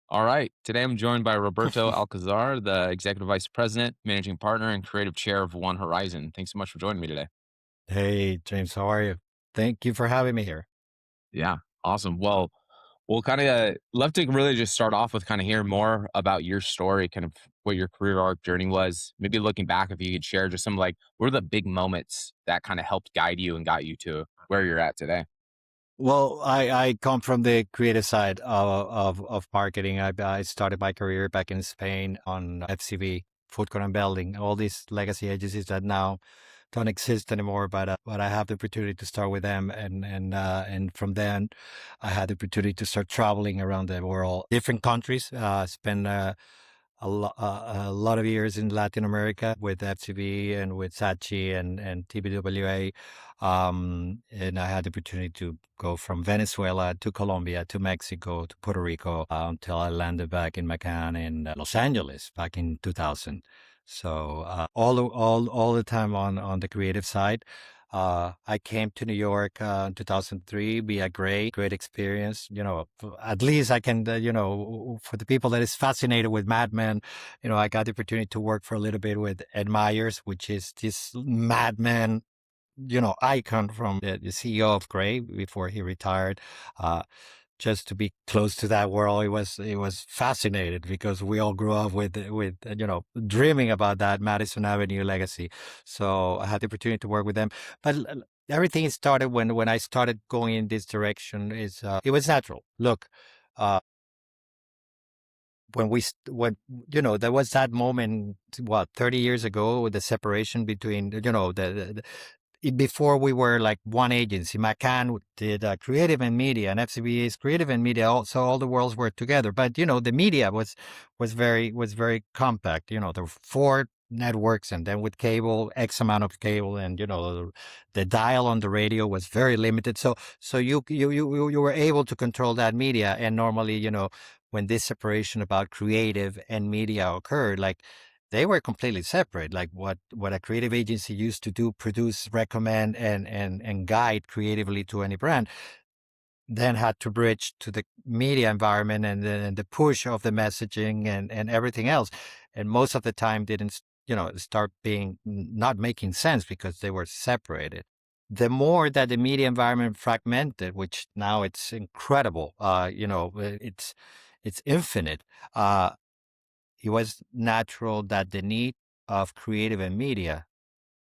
All right. Today I'm joined by Roberto Alcazar, the Executive Vice President, Managing Partner, and Creative Chair of One Horizon. Thanks so much for joining me today. Hey, James, how are you? Thank you for having me here. Yeah, awesome. Well, we'll kind of love to really just start off with kind of hearing more about your story, kind of what your career arc journey was. Maybe looking back, if you could share just some like what are the big moments that kind of helped guide you and got you to where you're at today? Well, I come from the creative side of marketing. I started my career back in Spain on FCB, Food Court and Building, all these legacy agencies that now don't exist anymore. But I have the opportunity to start with them, and from then I had the opportunity to start traveling around the world, different countries. Spend a lot of years in Latin America with FCB and with Sachi and TBWA. And I had the opportunity to go from Venezuela to Colombia to Mexico to Puerto Rico until I landed back in McCann in Los Angeles back in 2000. So all the time on the creative side. I came to New York in 2003, be a great experience. At least I can, for the people that is fascinated with Mad Men, I got the opportunity to work for a little bit with Ed Myers, which is this Mad Men, icon from the CEO of Gray before he retired. Uh, just to be close to that world, it was fascinating because we all grew up with dreaming about that Madison Avenue legacy. So I had the opportunity to work with them, but everything started when I started going in this direction. It was natural. Look, uh, when there was that moment, what, 30 years ago, with the separation between before we were like one agency. McCann did creative and media, and FCB is creative and media. So all the worlds were together. But the media was very compact. There were four networks, and then with cable, X amount of cable, and the dial on the radio was very limited. So you were able to control that media, and normally when this separation about creative and media occurred, like they were completely separate. Like what a creative agency used to do, produce, recommend, and guide creatively to any brand, then had to bridge to the media environment and the push of the messaging and everything else. And most of the time didn't, start being not making sense because they were separated. The more that the media environment fragmented, which now it's incredible, it's infinite. It was natural that the need of creative and media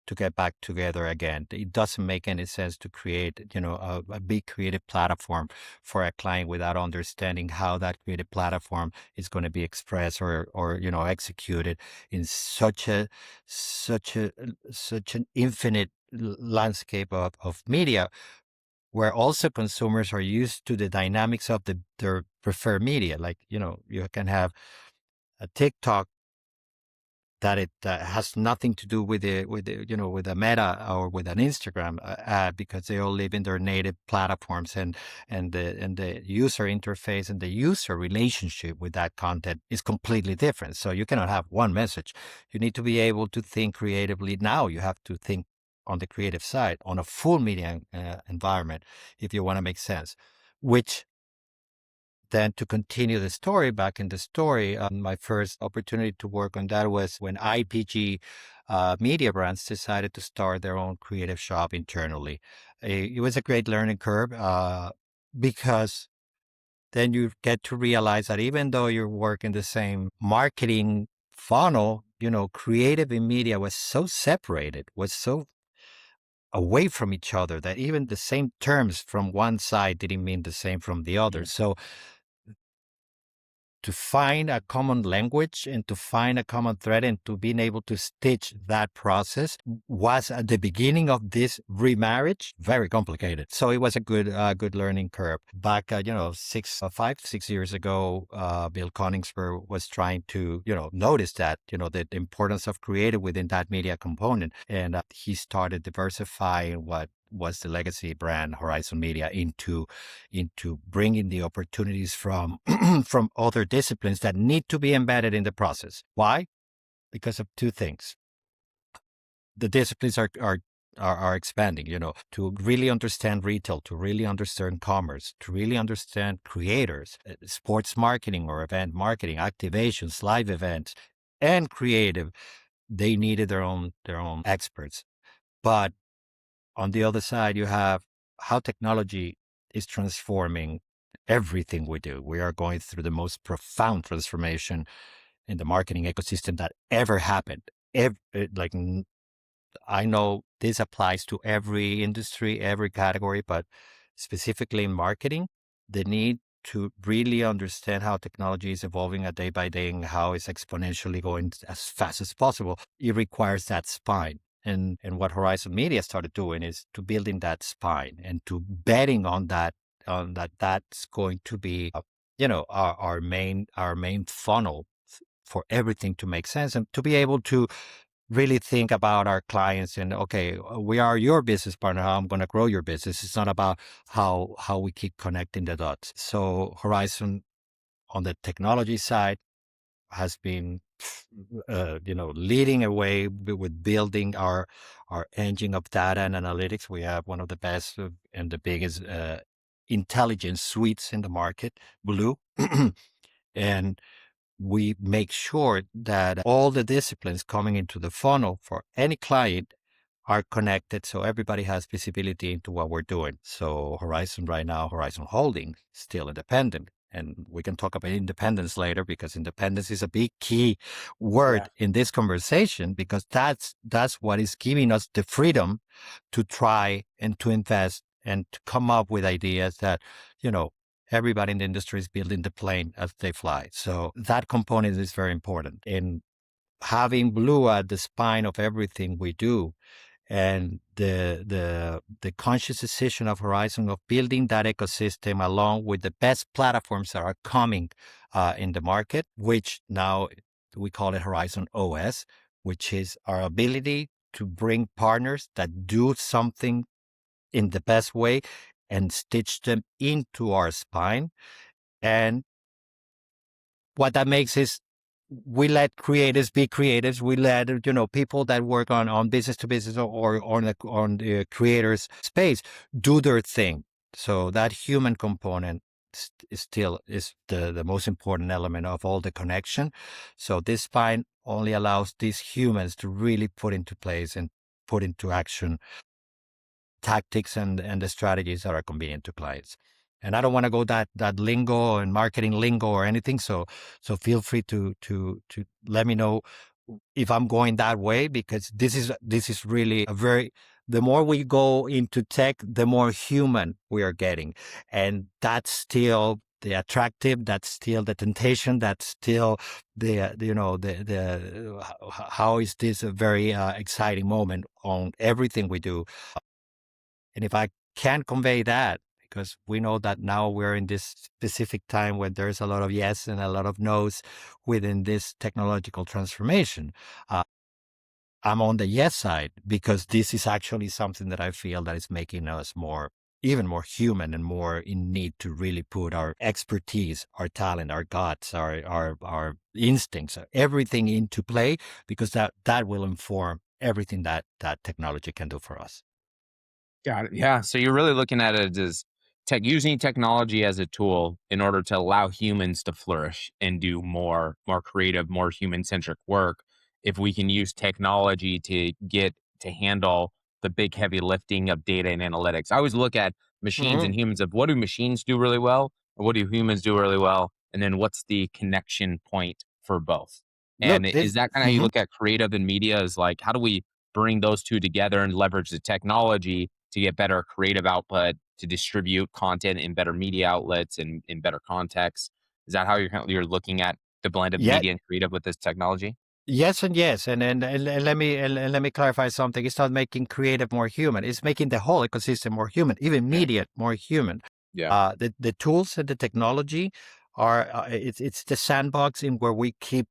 to get back together again. It doesn't make any sense to create, a big creative platform for a client without understanding how that creative platform is going to be expressed or executed in such an infinite landscape of media, where also consumers are used to the dynamics of their preferred media. Like, you can have a TikTok that it has nothing to do with a Meta or with an Instagram ad, because they all live in their native platforms, and the user interface and the user relationship with that content is completely different. So you cannot have one message. You need to be able to think creatively. Now you have to think on the creative side, on a full media environment, if you want to make sense. Which then, to continue the story, back in the story, my first opportunity to work on that was when IPG media brands decided to start their own creative shop internally. It was a great learning curve because then you get to realize that even though you work in the same marketing funnel, creative and media was so separated, was so away from each other, that even the same terms from one side didn't mean the same from the other. Mhm. So to find a common language and to find a common thread and to being able to stitch that process was at the beginning of this remarriage very complicated. So it was a good learning curve. Back, 6 years ago, Bill Coningsberg was trying to, notice that, the importance of creative within that media component. And he started diversifying what was the legacy brand Horizon Media into bringing the opportunities from from other disciplines that need to be embedded in the process. Why? Because of two things. The disciplines are are expanding, to really understand retail, to really understand commerce, to really understand creators, sports marketing or event marketing, activations, live events, and creative. They needed their own experts. But on the other side, you have how technology is transforming everything we do. We are going through the most profound transformation in the marketing ecosystem that ever happened. Like I know this applies to every industry, every category, but specifically in marketing, the need to really understand how technology is evolving a day by day and how it's exponentially going as fast as possible. It requires that spine. And what Horizon Media started doing is to building that spine and to betting on that that's going to be our main funnel for everything to make sense and to be able to really think about our clients and okay, we are your business partner. How I'm going to grow your business. It's not about how we keep connecting the dots. So Horizon on the technology side has been, leading away with building our engine of data and analytics. We have one of the best and the biggest intelligence suites in the market, Blue, and we make sure that all the disciplines coming into the funnel for any client are connected so everybody has visibility into what we're doing. So Horizon right now, Horizon Holding, still independent. And we can talk about independence later because independence is a big key Yeah. word in this conversation because that's what is giving us the freedom to try and to invest and to come up with ideas that, you know, everybody in the industry is building the plane as they fly. So that component is very important. In having Blue at the spine of everything we do, and the conscious decision of Horizon of building that ecosystem along with the best platforms that are coming in the market, which now we call it Horizon OS, which is our ability to bring partners that do something in the best way and stitch them into our spine. And what that makes is we let creatives be creatives. We let people that work on business to business or on the creators space do their thing. So that human component still is the most important element of all the connection. So this spine only allows these humans to really put into place and put into action tactics and the strategies that are convenient to clients. And I don't want to go that lingo and marketing lingo or anything. So feel free to let me know if I'm going that way because this is really a very the more we go into tech, the more human we are getting. And that's still the attractive, that's still the temptation, that's still the how is this a very exciting moment on everything we do. And if I can convey that, because we know that now we're in this specific time when there's a lot of yes and a lot of no's within this technological transformation, uh, I'm on the yes side because this is actually something that I feel that is making us even more human and more in need to really put our expertise, our talent, our guts, our instincts, everything into play because that will inform everything that technology can do for us. Got it. Yeah. So you're really looking at it as using technology as a tool in order to allow humans to flourish and do more creative, more human centric work. If we can use technology to get to handle the big heavy lifting of data and analytics, I always look at machines and humans of what do machines do really well, or what do humans do really well, and then what's the connection point for both. Look, And is this. that kind of how you Mhm. look at creative and media? Is like how do we bring those two together and leverage the technology to get better creative output, to distribute content in better media outlets and in better context? Is that how you're looking at the blend of Yeah, media and creative with this technology? yes, and yes, and let me clarify something. It's not making creative more human. It's making the whole ecosystem more human, even Yeah. media more human. Yeah. The tools and the technology are it's the sandbox in where we keep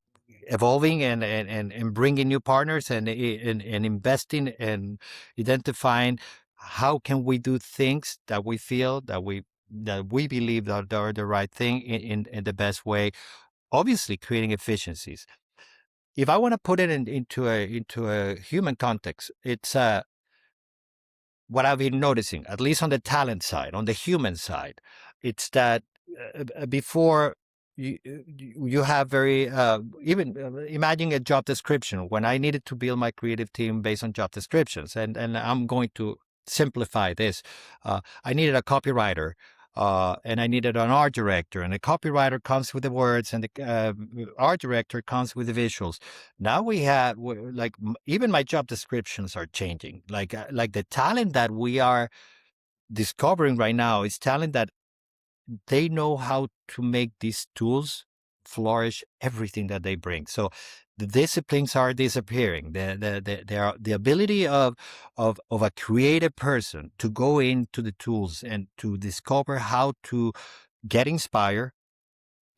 evolving and bringing new partners and investing and identifying how can we do things that we feel that we believe that are the right thing in the best way. Obviously, creating efficiencies. If I want to put it into a human context, it's what I've been noticing, at least on the talent side, on the human side, it's that before you have very even imagine a job description. When I needed to build my creative team based on job descriptions, and I'm going to simplify this. I needed a copywriter. And I needed an art director, and the copywriter comes with the words, and the art director comes with the visuals. Now we have like even my job descriptions are changing. Like the talent that we are discovering right now is talent that they know how to make these tools flourish everything that they bring. So the disciplines are disappearing. The ability of a creative person to go into the tools and to discover how to get inspired.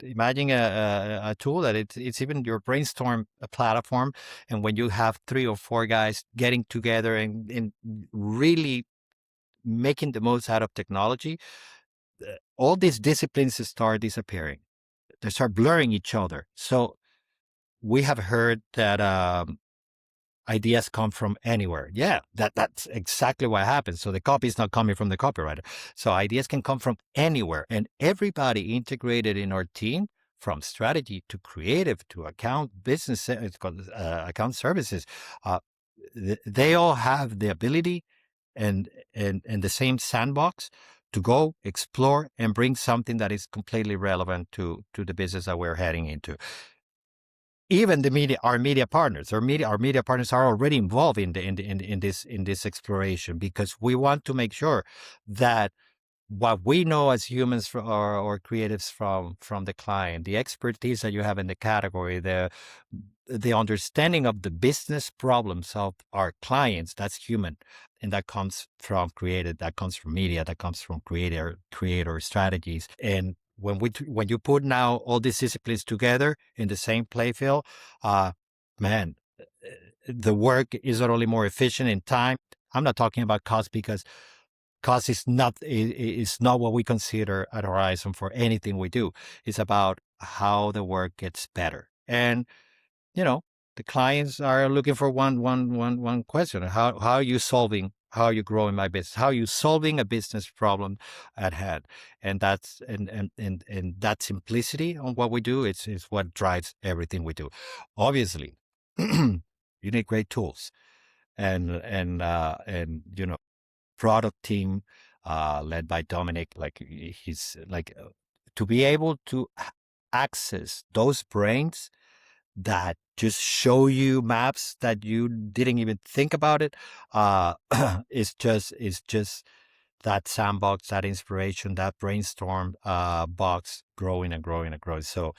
Imagine a tool that it's even your brainstorm a platform, and when you have 3 or 4 guys getting together and really making the most out of technology, all these disciplines start disappearing. They start blurring each other. So we have heard that ideas come from anywhere. Yeah, that's exactly what happens. So the copy is not coming from the copywriter. So ideas can come from anywhere, and everybody integrated in our team, from strategy to creative to account business, it's called account services. Uh, they all have the ability and the same sandbox to go explore and bring something that is completely relevant to the business that we're heading into. Even the media, our media partners are already involved in this exploration, because we want to make sure that what we know as humans or creatives from the client, the expertise that you have in the category, the understanding of the business problems of our clients, that's human, and that comes from creative, that comes from media, that comes from creator strategies. And when you put now all these disciplines together in the same playfield, man, the work is not only more efficient in time. I'm not talking about cost, because cost is not what we consider at Horizon for anything we do. It's about how the work gets better. And you know, the clients are looking for one question: how are you solving? How are you growing my business? How are you solving a business problem at hand? And that's and that simplicity on what we do is what drives everything we do. Obviously, you need great tools, and product team led by Dominic, like he's like to be able to access those brains that just show you maps that you didn't even think about it. It's just that sandbox, that inspiration, that brainstorm box growing and growing and growing. So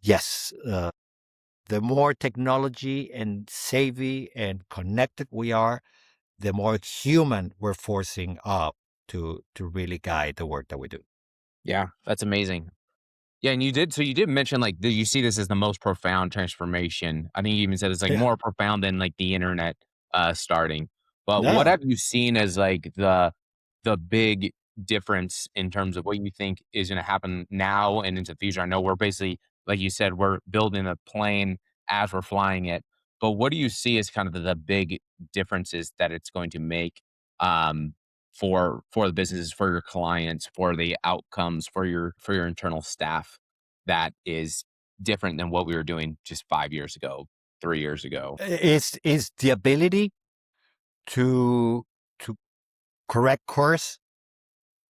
yes, the more technology and savvy and connected we are, the more human we're forcing up to really guide the work that we do. Yeah, that's amazing. Yeah, and you did mention, like, that you see this as the most profound transformation. I think you even said it's, like, Yeah. more profound than, like, the internet, starting. But what No. have you seen as, like, the big difference in terms of what you think is gonna happen now and into the future? I know we're basically, like you said, we're building a plane as we're flying it, but what do you see as kind of the big differences that it's going to make, um, for the businesses, for your clients, for the outcomes, for your internal staff that is different than what we were doing just 5 years ago, 3 years ago. Is the ability to to correct course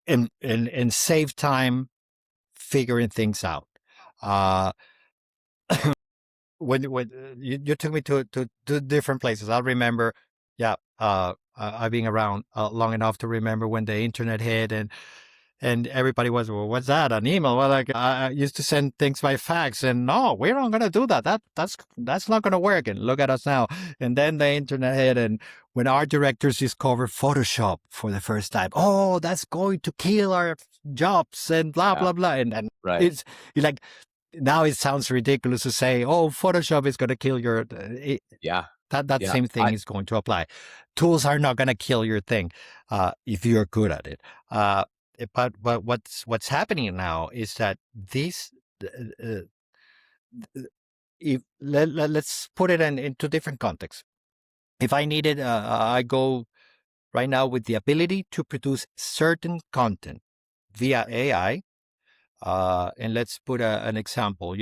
and save time figuring things out. Uh, when you took me to different places, I remember, yeah, I've been around long enough to remember when the internet hit, and everybody was, well, what's that? An email? Well, like I used to send things by fax, and no, we're not gonna do that. That's not gonna work. And look at us now. And then the internet hit, and when our directors discovered Photoshop for the first time, oh, that's going to kill our jobs and blah Yeah, blah blah. And right. it's like now it sounds ridiculous to say, oh, Photoshop is going to kill your. Yeah, That yeah. same thing is going to apply. Tools are not going to kill your thing if you're good at it. But what's happening now is that this, uh, if let's put it into different contexts. If I needed, I go. right now with the ability to produce certain content via AI. And let's put an example.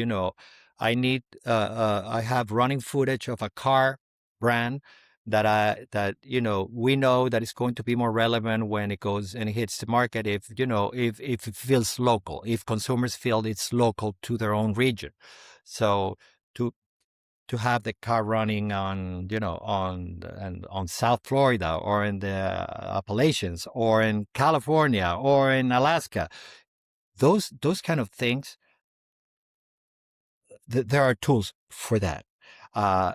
I have running footage of a car brand that we know that is going to be more relevant when it goes and it hits the market if it feels local, if consumers feel it's local to their own region. So to to have the car running on South Florida or in the Appalachians or in California or in Alaska, those kind of things, there are tools for that. Uh,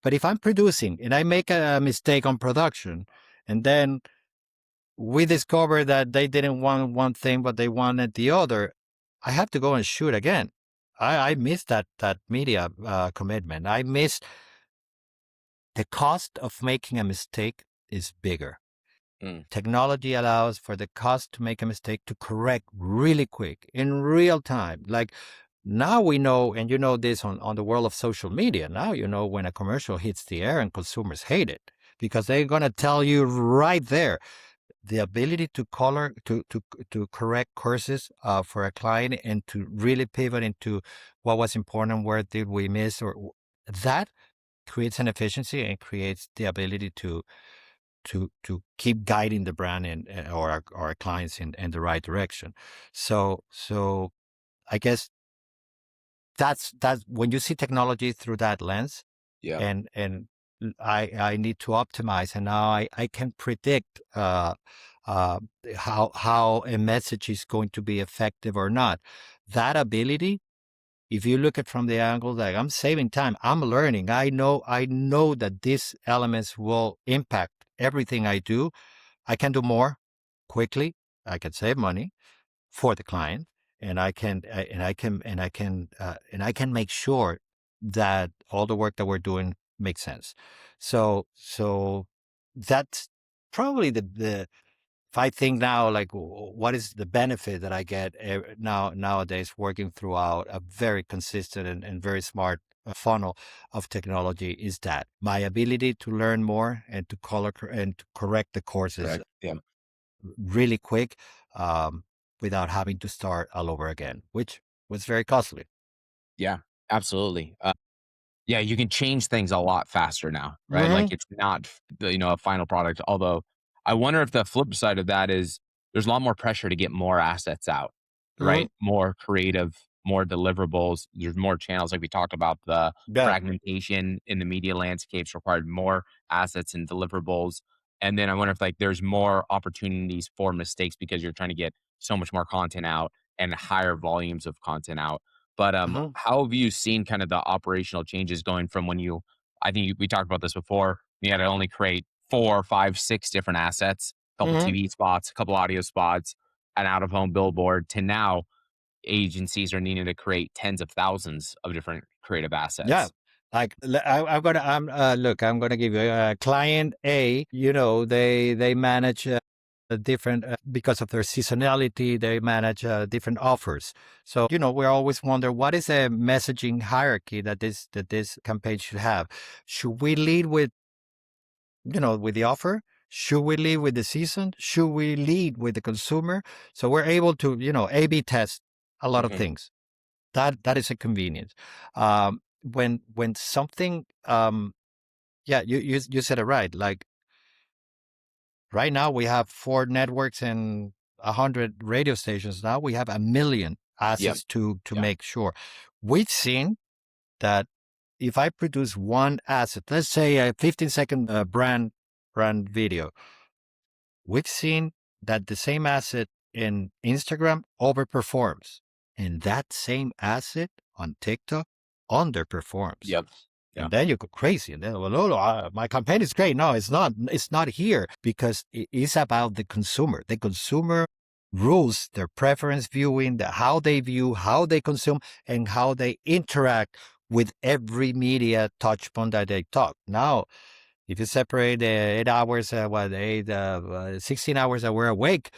but if I'm producing and I make a mistake on production, and then we discover that they didn't want one thing but they wanted the other, I have to go and shoot again. I missed that media commitment. I missed the cost of making a mistake is bigger. Mm, Technology allows for the cost to make a mistake to correct really quick in real time. Like now we know, and you know this on the world of social media. Now you know when a commercial hits the air and consumers hate it because they're going to tell you right there. The ability to color to correct courses for a client and to really pivot into what was important, where did we miss, or that creates an efficiency and creates the ability to keep guiding the brand or our clients in the right direction. So I guess that's when you see technology through that lens, yeah. and I need to optimize, and now I can predict uh, how a message is going to be effective or not. That ability, if you look at from the angle like I'm saving time, I'm learning. I know that these elements will impact everything I do. I can do more quickly. I can save money for the client, and I can make sure that all the work that we're doing makes sense. So that's probably the if I think now, like, what is the benefit that I get nowadays working throughout a very consistent and very smart funnel of technology, is that my ability to learn more and to color and to correct the courses Correct. Yeah. really quick, um, without having to start all over again, which was very costly. Yeah. Absolutely. Yeah, you can change things a lot faster now, right? Like, Hmm. it's not a final product, although I wonder if the flip side of that is there's a lot more pressure to get more assets out, Hmm. right? More creative, more deliverables. There's more channels, like we talked about, the Yeah. fragmentation in the media landscapes required more assets and deliverables, and then I wonder if, like, there's more opportunities for mistakes because you're trying to get so much more content out and higher volumes of content out. But, Hmm. how have you seen kind of the operational changes going from when I think we talked about this before, you had to only create 4, 5, 6 different assets, a couple Hmm. TV spots, a couple audio spots, an out-of-home billboard, to now agencies are needing to create tens of thousands of different creative Yeah. assets. Like I'm gonna look. I'm gonna give you a client A. They manage different because of their seasonality. They manage different offers. So we always wonder what is a messaging hierarchy that this campaign should have. Should we lead with the offer? Should we lead with the season? Should we lead with the consumer? So we're able to A/B test a lot of Mhm. things. That is a convenience. When something, yeah, you said it right. Like right now, we have 4 networks and 100 radio stations. Now we have 1 million Yep. assets to Yeah. make sure. We've seen that if I produce one asset, let's say a 15-second brand video, we've seen that the same asset in Instagram overperforms, and that same asset on TikTok underperforms. Yep. Yeah. And then you go crazy. And then, well, no, no, my campaign is great. No, it's not. It's not here because it is about the consumer. The consumer rules their preference viewing, how they view, how they consume, and how they interact with every media touch point that they talk. Now, if you separate 8 hours, 16 hours that we're awake,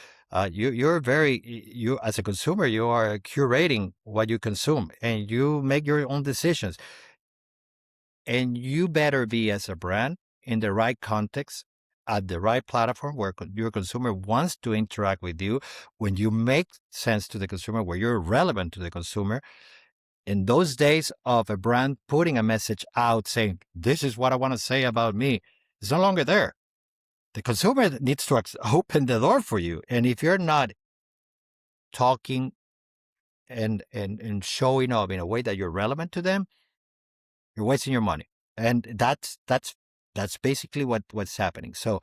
you as a consumer, you are curating what you consume and you make your own decisions. And you better be as a brand in the right context at the right platform where your consumer wants to interact with you, when you make sense to the consumer, where you're relevant to the consumer. In those days of a brand putting a message out saying, this is what I want to say about me, it's no longer there. The consumer needs to open the door for you. And if you're not talking and showing up in a way that you're relevant to them, you're wasting your money. And that's basically what's happening. So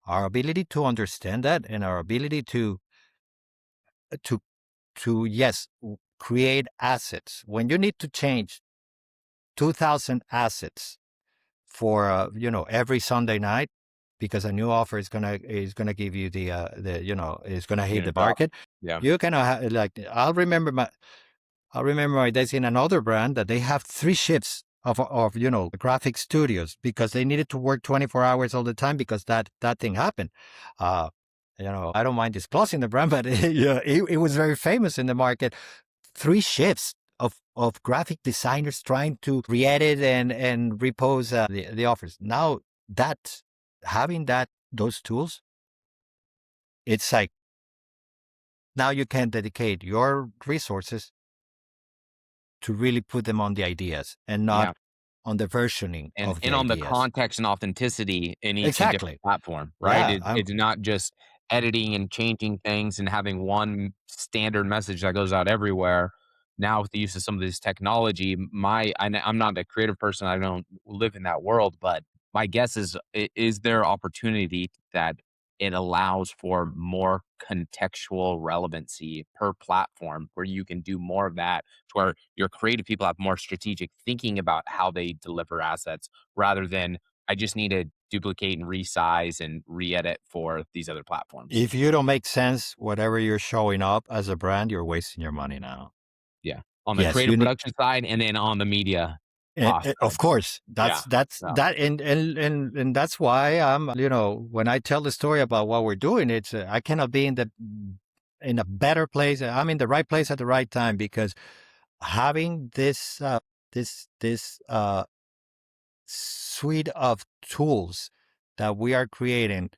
our ability to understand that, and our ability to yes, create assets. When you need to change 2,000 assets for every Sunday night, because a new offer is gonna give you the is gonna hit Gonna the drop. market. Yeah. You cannot like, I remember my days in another brand that they have three shifts of graphic studios, because they needed to work 24 hours all the time, because that thing happened. Uh, I don't mind disclosing the brand, but yeah, it was very famous in the market. Three shifts of graphic designers trying to re-edit and repose the offers. Now that having those tools, it's like now you can dedicate your resources to really put them on the ideas and not Yeah. on the versioning and of the and on the ideas. context and authenticity in each and different Exactly. platform, right? Yeah. It's not just editing and changing things and having one standard message that goes out everywhere. Now with the use of some of this technology, I'm not a creative person. I don't live in that world, but my guess is is there opportunity that it allows for more contextual relevancy per platform where you can do more of that to where your creative people have more strategic thinking about how they deliver assets rather than I just need to duplicate and resize and re-edit for these other platforms. If you don't make sense, whatever you're showing up as a brand, you're wasting your money now. Yeah. On the Yes, creative you need. production side and then on the media Of side. course, Yeah. that's No. that, and that's why when I tell the story about what we're doing, it's I cannot be in a better place. I'm in the right place at the right time, because having this suite of tools that we are creating,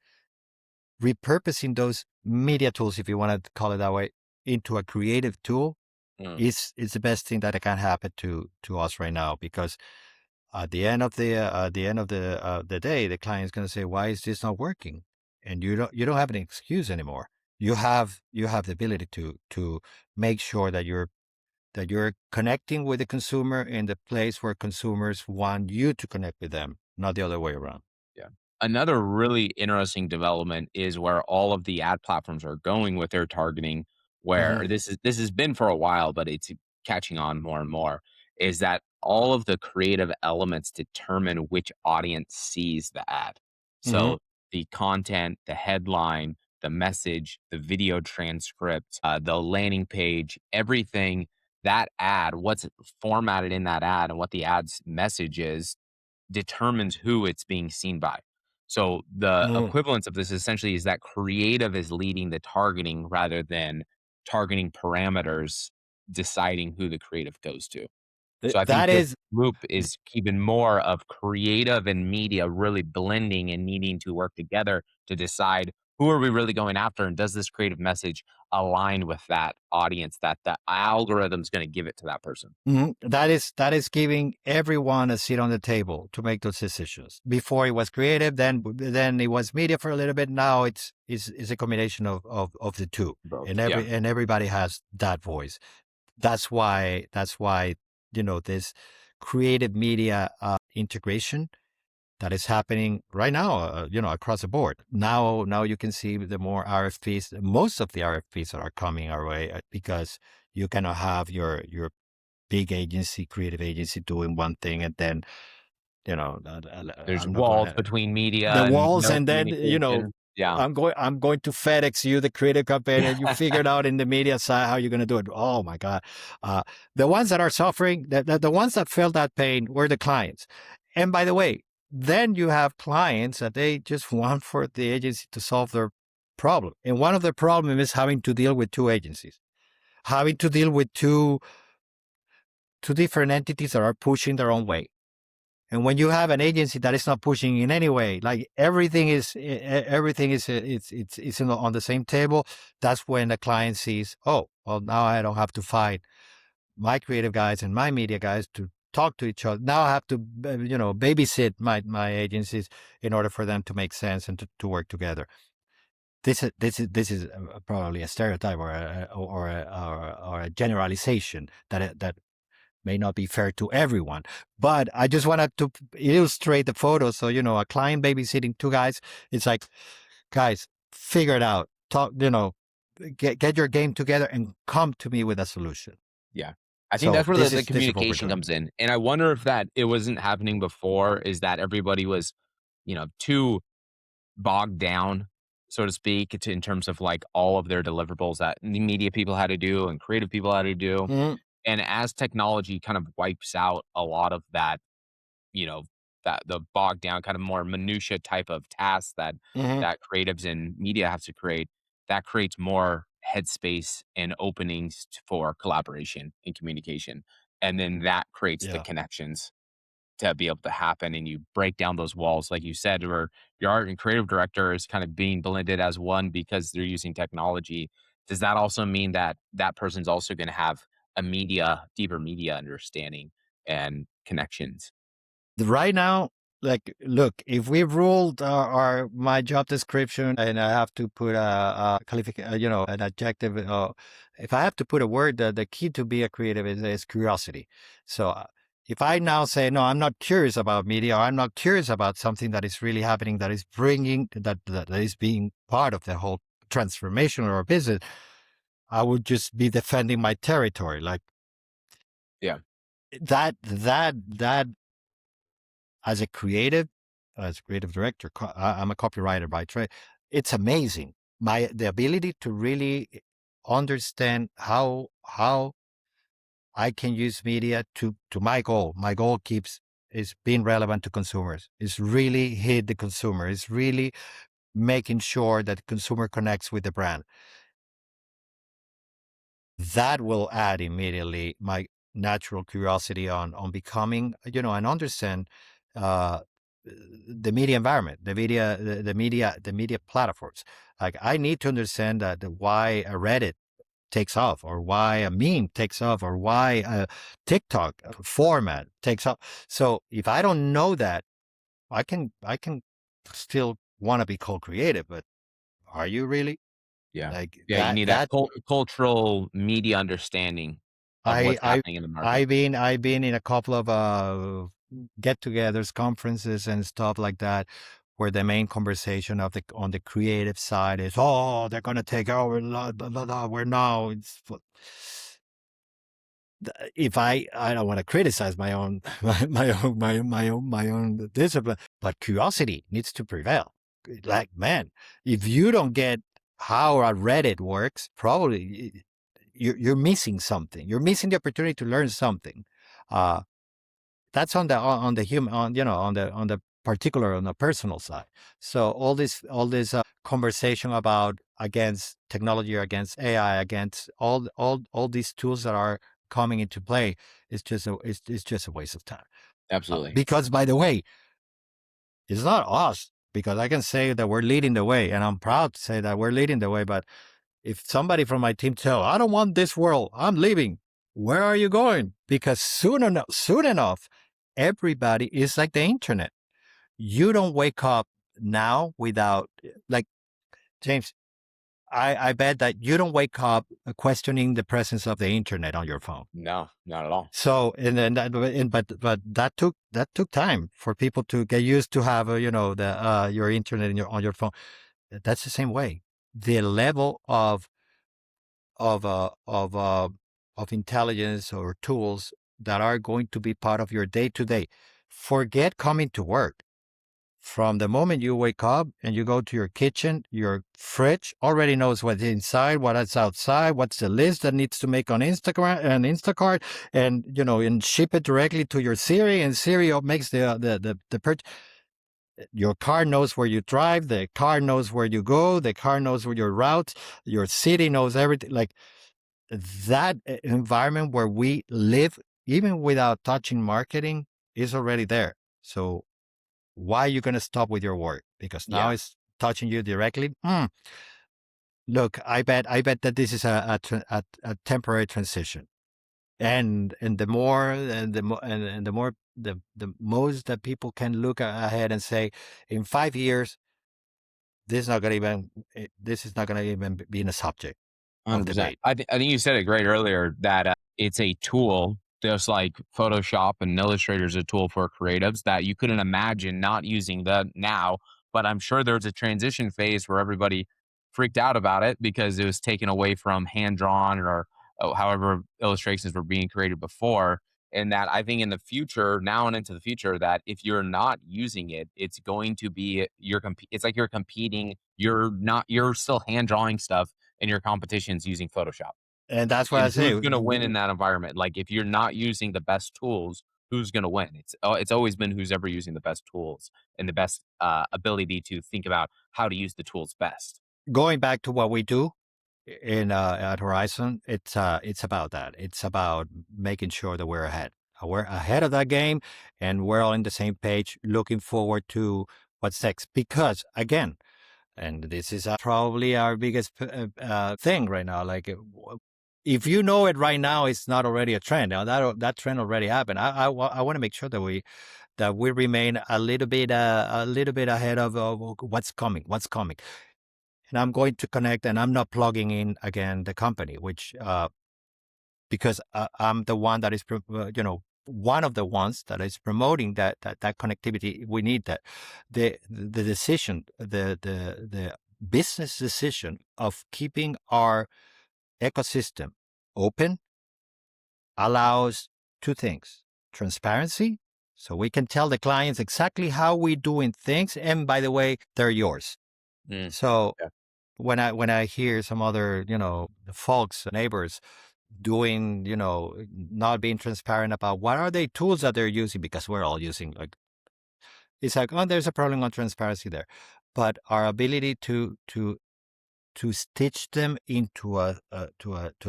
repurposing those media tools, if you want to call it that way, into a creative tool, Mm, is the best thing that can happen to us right now. Because at the end of the day, the client is going to say, "Why is this not working?" And you don't have an excuse anymore. You have the ability to make sure that you're connecting with the consumer in the place where consumers want you to connect with them, not the other way around. yeah. Another really interesting development is where all of the ad platforms are going with their targeting, Hmm. where this has been for a while, but it's catching on more and more, is that all of the creative elements determine which audience sees the ad. Hmm. So the content, the headline, the message, the video transcript, the landing page, everything, that ad, what's formatted in that ad and what the ad's message is determines who it's being seen by. So the Hmm. equivalence of this essentially is that creative is leading the targeting rather than targeting parameters deciding who the creative goes to. So I think That this is loop is even more of creative and media really blending and needing to work together to decide who are we really going after and does this creative message align with that audience that the algorithm's going to give it to that person. Mhm. That is giving everyone a seat on the table to make those decisions. Before it was creative, then it was media for a little bit. Now it's a combination of the two, Both. and Yeah. everybody has that voice. That's why this creative media integration that is happening right now, across the board. Now you can see the more RFPs. Most of the RFPs that are coming our way, because you cannot have your big agency, creative agency, doing one thing, and then There's I'm not going walls to between media the and walls, no and then communication. Yeah. I'm going to FedEx you the creative campaign, and you figured out in the media side how you're going to do it. Oh my God, uh, the ones that are suffering, the ones that felt that pain were the clients. And by the way, then you have clients that they just want for the agency to solve their problem, and one of the problem is having to deal with two agencies, having to deal with two different entities that are pushing their own way. And when you have an agency that is not pushing in any way, like everything is it's on the same table, that's when the client sees, oh, well, now I don't have to fight my creative guys and my media guys to talk to each other. Now I have to, babysit my agencies in order for them to make sense and to work together. This is probably a stereotype or a generalization that may not be fair to everyone. But I just wanted to illustrate the photo. So, a client babysitting two guys, it's like, guys, figure it out. Talk, get your game together and come to me with a solution. Yeah. I think So that's where the this is what we're communication doing. comes in. And I wonder if that it wasn't happening before, is that everybody was, too bogged down, so to speak, in terms of like all of their deliverables that the media people had to do and creative people had to do. Mhm, And as technology kind of wipes out a lot of that, you know, that the bogged down kind of more minutia type of tasks that mhm. creatives and media have to create, that creates more headspace and openings for collaboration and communication. And then that creates the Yeah. connections to be able to happen, and you break down those walls, like you said, where your art and creative director is kind of being blended as one because they're using technology. Does that also mean that that person's also going to have a deeper media understanding and connections? Right now, like, look, if we ruled our my job description and I have to put a qualification, an adjective, if I have to put a word, the key to be a creative is curiosity. So if I now say, no, I'm not curious about media, or I'm not curious about something that is really happening, that is bringing, that is being part of the whole transformation of our business, I would just be defending my territory. Like Yeah, that as a creative, as a creative director, I'm a copywriter by trade. It's amazing. The ability to really understand how I can use media to my goal. My goal keeps is being relevant to consumers. Is really hit the consumer. Is really making sure that the consumer connects with the brand. That will add immediately my natural curiosity on becoming, and understand uh, the media environment, the media platforms. Like I need to understand that why a Reddit takes off, or why a meme takes off, or why a TikTok format takes off. So if I don't know that, I can still want to be called creative, but are you really yeah, like yeah. You need that that? cultural media understanding of I what's I happening in the market. I've been in a couple of get-togethers, conferences, and stuff like that, where the main conversation of the on the creative side is, oh, they're gonna take over, blah, blah, blah, blah. We're now. If I don't want to criticize my own my own discipline, but curiosity needs to prevail. Like, man, if you don't get how a Reddit works, probably you're missing something. You're missing the opportunity to learn something. Uh, that's on the human, on the particular, on the personal side. So all this conversation about against technology, or against AI, against all these tools that are coming into play is just it's just a waste of time. Absolutely. Because, by the way, it's not us, because I can say that we're leading the way, and I'm proud to say that we're leading the way. But if somebody from my team tell, I don't want this world, I'm leaving. Where are you going? Because soon enough, everybody is like the internet. You don't wake up now without, like, James, I bet that you don't wake up questioning the presence of the internet on your phone. No, not at all. So, and then but that took time for people to get used to have, the your internet in on your phone. That's the same way. The level of uh, of uh, of intelligence or tools that are going to be part of your day to day. Forget coming to work. From the moment you wake up and you go to your kitchen, your fridge already knows what's inside, what's outside, what's the list that needs to make on Instagram and Instacart, and and ship it directly to your Siri, and Siri makes the purchase. Your car knows where you drive, the car knows where you go, the car knows where your routes, your city knows everything. Like that environment where we live, even without touching marketing, is already there. So why are you going to stop with your work? Because now Yeah, it's touching you directly. Look, I bet that this is a temporary transition. And the more and the more the most that people can look ahead and say, in 5 years, this is not going to even be in a subject of 100%. debate. I think you said it great earlier that, it's a tool, just like Photoshop and Illustrator is a tool for creatives that you couldn't imagine not using that now, but I'm sure there's a transition phase where everybody freaked out about it because it was taken away from hand-drawn or, however illustrations were being created before, and that I think in the future, now and into the future, that if you're not using it, it's going to be it's like you're competing, you're still hand drawing stuff and your competition's using Photoshop. And that's why I And say, who's gonna win in that environment? Like, if you're not using the best tools, who's gonna win? It's always been who's ever using the best tools and the best, ability to think about how to use the tools best. going back to what we do in at Horizon, it's about that. It's about making sure that we're ahead. We're ahead of that game, and we're all in the same page, looking forward to what's next. Because again, and this is probably our biggest thing right now. Like, if you know it right now, it's not already a trend. Now that trend already happened. I want to make sure that we remain a little bit ahead of what's coming. What's coming. And I'm going to connect, and I'm not plugging in again the company, which because I'm the one that is, one of the ones that is promoting that connectivity. We need that. The decision, the business decision of keeping our ecosystem open allows two things: transparency, so we can tell the clients exactly how we're doing things, and by the way, they're yours. Mm, So yeah. when I hear some other, folks, neighbors doing, not being transparent about what are they tools that they're using, because we're all using, like, it's like, oh, there's a problem on transparency there. But our ability to stitch them into a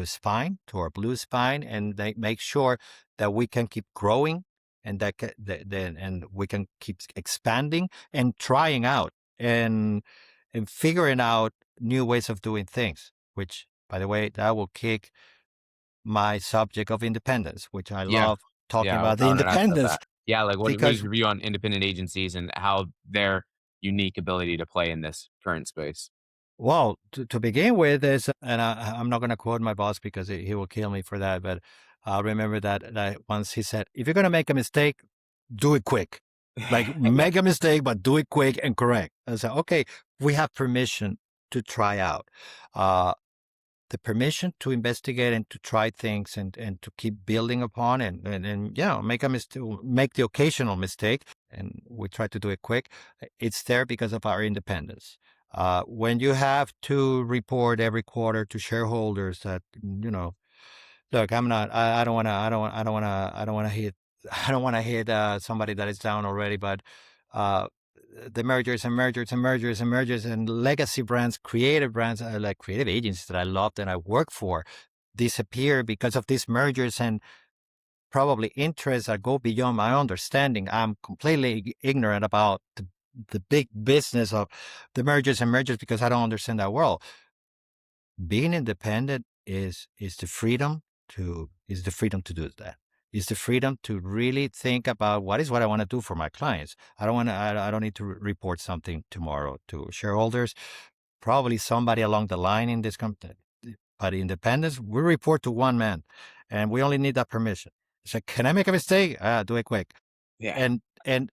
spine, to our blue spine, and they make sure that we can keep growing, and and we can keep expanding and trying out, and figuring out new ways of doing things, which, by the way, that will kick my subject of independence, which I Yeah. love talking Yeah, about the I wanted to ask about independence. that. Yeah, like, what is Because, your view on independent agencies and how their unique ability to play in this current space? well, to begin with, is, and I'm not going to quote my boss because he will kill me for that, but I remember that once he said, if you're going to make a mistake, do it quick. Like, Yeah. make a mistake, but do it quick and correct. I said, okay, we have permission to try out. Uh, the permission to investigate and to try things, and to keep building upon, and make a mistake, make the occasional mistake, and we try to do it quick. It's there because of our independence. When you have to report every quarter to shareholders that, look, I don't want to, I don't want to hit, I don't want to hit somebody that is down already, but uh, the mergers and mergers and mergers and mergers and legacy brands, creative brands, like creative agencies that I loved and I work for, disappear because of these mergers, and probably interests that go beyond my understanding. I'm completely ignorant about the big business of the mergers and mergers because I don't understand that world. Being independent is the freedom to do that. Is the freedom to really think about what I want to do for my clients. I don't need to report something tomorrow to shareholders. Probably somebody along the line in this company. But independence, we report to one man, and we only need that permission. It's like, can I make a mistake? Do it quick. Yeah. And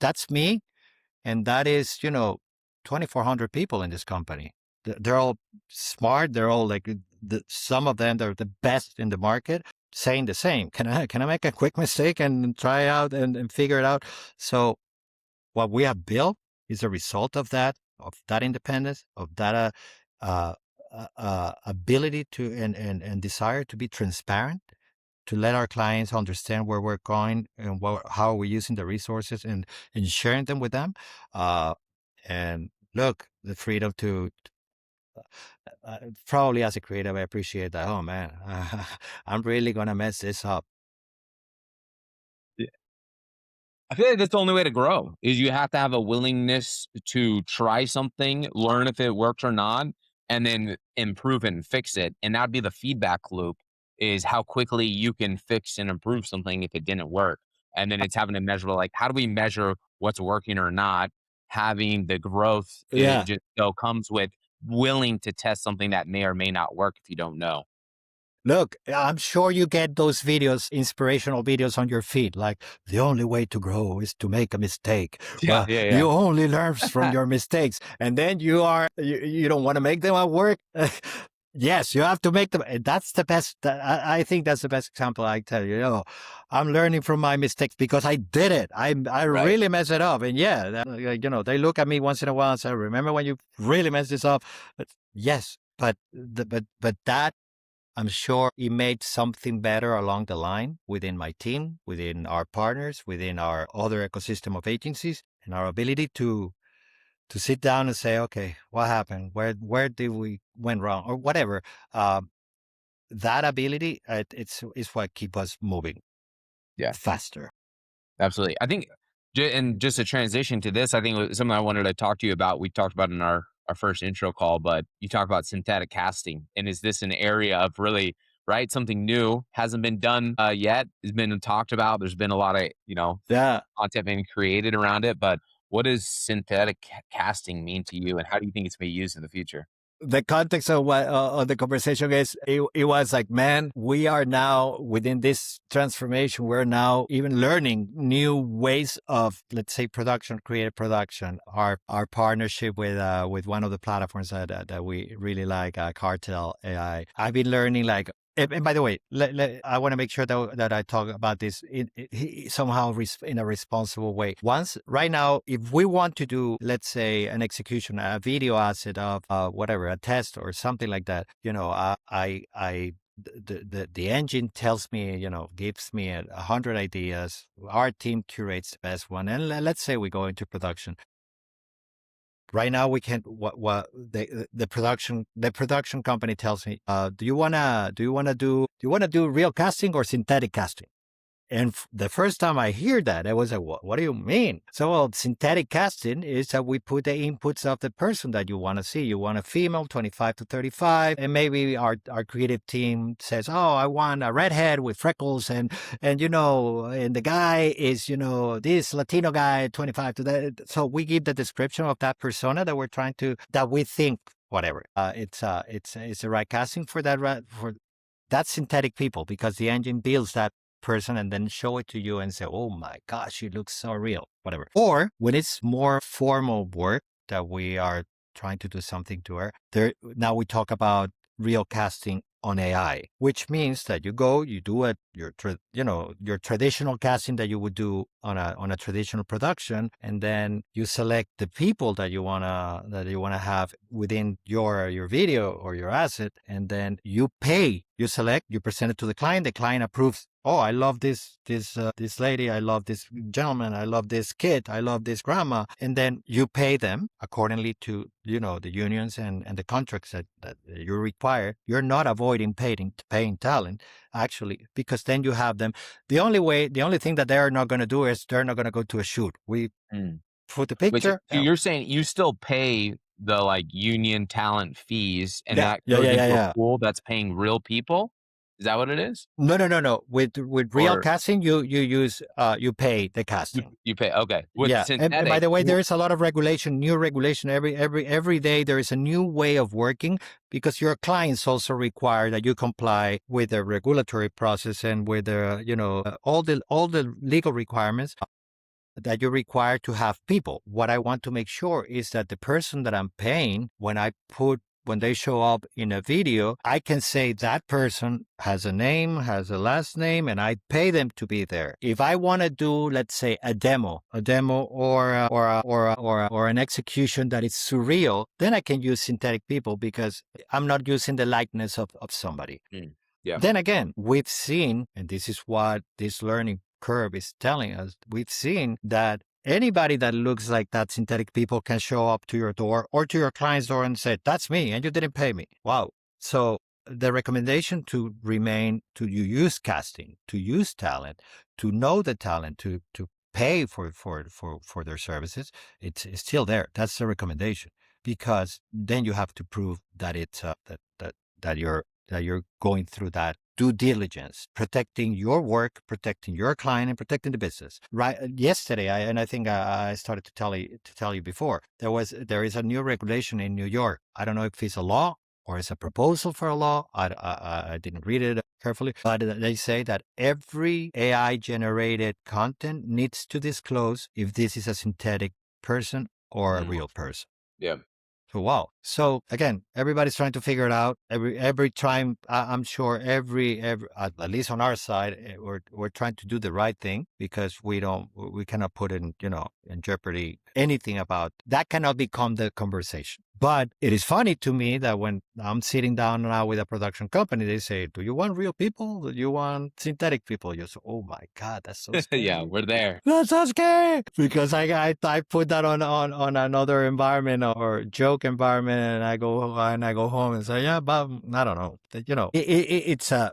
that's me, and that is, 2,400 people in this company. They're all smart. They're all like, some of them, they're the best in the market, saying the same. Can I make a quick mistake and try out and figure it out? So what we have built is a result of that independence, of that ability to and desire to be transparent, to let our clients understand where we're going and how we're using the resources, and sharing them with them. Uh, and look, the freedom to, probably as a creative, I appreciate that. Oh man, I'm really going to mess this up. I feel like that's the only way to grow is you have to have a willingness to try something, learn if it works or not, and then improve it and fix it. And that'd be the feedback loop is how quickly you can fix and improve something if it didn't work. And then it's having to measure like how do we measure what's working or not? Having the growth it Yeah. just comes with willing to test something that may or may not work if you don't know. Look, I'm sure you get those videos, inspirational videos on your feed, like the only way to grow is to make a mistake. Yeah, Well, yeah, you yeah. only learn from your mistakes. And then you don't want to make them at work. Yes, you have to make them. And that's the best. I think that's the best example I tell you. I'm learning from my mistakes because I did it. I Right. really mess it up. And yeah, they look at me once in a while and say, remember when you really messed this up? Yes, but that I'm sure it made something better along the line within my team, within our partners, within our other ecosystem of agencies, and our ability to sit down and say, okay, what happened? Where did we went wrong, or whatever. Um, that ability, it's is what keep us moving Yeah. faster. Absolutely. I think, and just a transition to this, I think it was something I wanted to talk to you about. We talked about in our first intro call, but you talk about synthetic casting, and is this an area of really right something new hasn't been done yet? Has been talked about. There's been a lot of Yeah, content being created around it, but what does synthetic casting mean to you, and how do you think it's going to be used in the future? the context of what of the conversation is it was like, man, we are now within this transformation, we're now even learning new ways of, let's say, production, creative production. Our partnership with one of the platforms that we really like, Cartel AI, I've been learning like, and by the way, I want to make sure that I talk about this somehow in a responsible way. Once, right now, if we want to do, let's say, an execution, a video asset of whatever, a test or something like that, the engine tells me, gives me 100 ideas. Our team curates the best one, and let's say we go into production. Right now, we can't. What the production company tells me, do you wanna do real casting or synthetic casting? And the first time I hear that, I was like, what do you mean? So, well, synthetic casting is that we put the inputs of the person that you want to see. You want a female, 25 to 35. And maybe our creative team says, oh, I want a redhead with freckles. And the guy is, this Latino guy, 25 to that. So we give the description of that persona that we think, whatever. It's the right casting for that, for that's synthetic people, because the engine builds that person and then show it to you and say, oh my gosh, it looks so real, whatever. Or when it's more formal work that we are trying to do something to her, now we talk about real casting on AI, which means that you do your traditional casting that you would do on a traditional production, and then you select the people that you wanna have within your video or your asset, and then you pay. You select, you present it to the client approves. Oh, I love this lady, I love this gentleman, I love this kid, I love this grandma, and then you pay them accordingly to the unions and the contracts that you require. You're not avoiding paying talent, actually, because then you have them. The only thing that they're not going to do is they're not going to go to a shoot. We Mm. put the Which picture. so you're saying you still pay the like union talent fees, and Yeah, that yeah, goes yeah, yeah, into a yeah. pool that's paying real people? Is that what it is? No, no, no, no. With real Or casting, you pay the casting. you pay okay. With Yeah, and by synthetic, the way, who there is a lot of regulation, new regulation every day. There is a new way of working, because your clients also require that you comply with the regulatory process and with the all the legal requirements that you require to have people. What I want to make sure is that the person that I'm paying, when they show up in a video, I can say that person has a name, has a last name, and I pay them to be there. If I want to do, let's say, a demo, or an execution that is surreal, then I can use synthetic people, because I'm not using the likeness of somebody. mm, yeah. Then again, we've seen, and this is what this learning curve is telling us, we've seen that anybody that looks like that synthetic people can show up to your door or to your client's door and say, that's me, and you didn't pay me. Wow. So the recommendation to use casting, to use talent, to know the talent, to pay for their services, it's still there. That's the recommendation, because then you have to prove that it's that you're going through that due diligence, protecting your work, protecting your client, and protecting the business. Right? Yesterday, I think I started to tell you before, there is a new regulation in New York. I don't know if it's a law or it's a proposal for a law. I didn't read it carefully, but they say that every AI generated content needs to disclose if this is a synthetic person or a Mm, real person. yeah. So wow. So again, everybody's trying to figure it out. Every time, I'm sure every at least on our side, we're trying to do the right thing, because we cannot put in jeopardy anything about that. Cannot become the conversation. But it is funny to me that when I'm sitting down now with a production company, they say, "Do you want real people? Do you want synthetic people?" You say, "Oh my God, that's so Yeah, scary." we're there. That's so scary, because I put that on another environment or joke environment, and I go home and say, yeah, but I don't know, it's a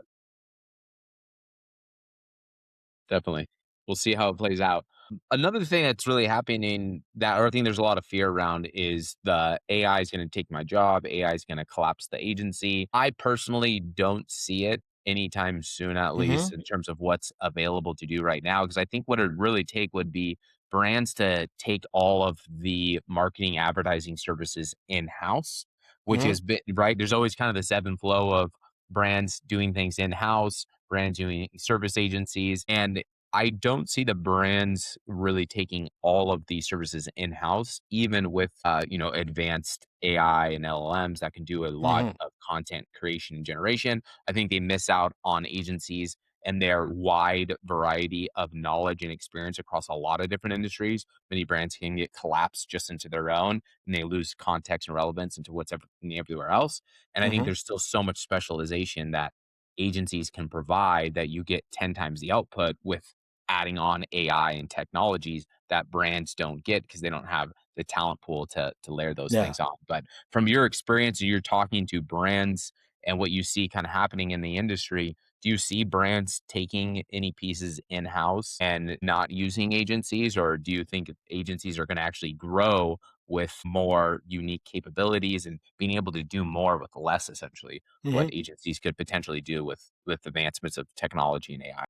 Definitely. We'll see how it plays out. Another thing that's really happening that, or I think there's a lot of fear around, is the AI is going to take my job. AI is going to collapse the agency. I personally don't see it anytime soon, at hmm least in terms of what's available to do right now. Because I think what it would really take would be brands to take all of the marketing advertising services in house, which hmm is right. There's always kind of this ebb and flow of brands doing things in house, brands doing service agencies. And I don't see the brands really taking all of these services in-house, even with advanced AI and LLMs that can do a lot hmm of content creation and generation. I think they miss out on agencies and their wide variety of knowledge and experience across a lot of different industries. Many brands can get collapsed just into their own, and they lose context and relevance into what's everywhere else. And I think hmm there's still so much specialization that agencies can provide that you get 10 times the output with adding on AI and technologies that brands don't get because they don't have the talent pool to layer those yeah. things on. But from your experience, you're talking to brands and what you see kind of happening in the industry, do you see brands taking any pieces in house and not using agencies, or do you think agencies are going to actually grow with more unique capabilities and being able to do more with less, essentially, what hmm agencies could potentially do with advancements of technology and AI?